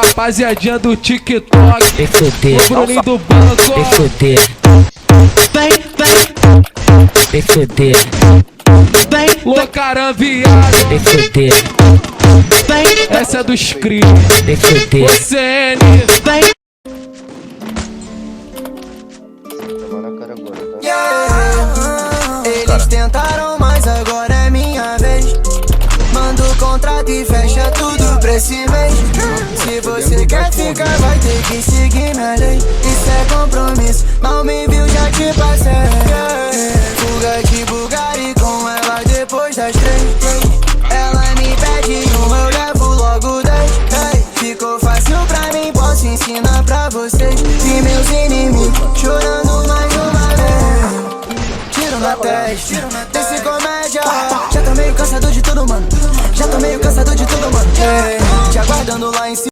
rapaziadinha do TikTok, Vem fuder, o Bruninho do banco. vem fuder, Vem, vem fuder, Loucarã viado, vem fuder, essa é dos cria. vem fuder. CN, Eles tentaram, mas agora é minha vez. Manda o contrato e fecha tudo pra esse mês. Se você quer ficar, vai ter que seguir minha lei. Isso é compromisso, mal me viu, já te passei. Fuga de Bugatti com ela depois das 3. Ela me pede eu levo logo 10. Ficou fácil pra mim, posso ensinar pra vocês. E meus inimigos chorando mais uma vez. Tiro na testa, desse comédia. Já tô meio cansado de tudo, mano. Já tô meio cansado de tudo, mano. Te aguardando lá em cima.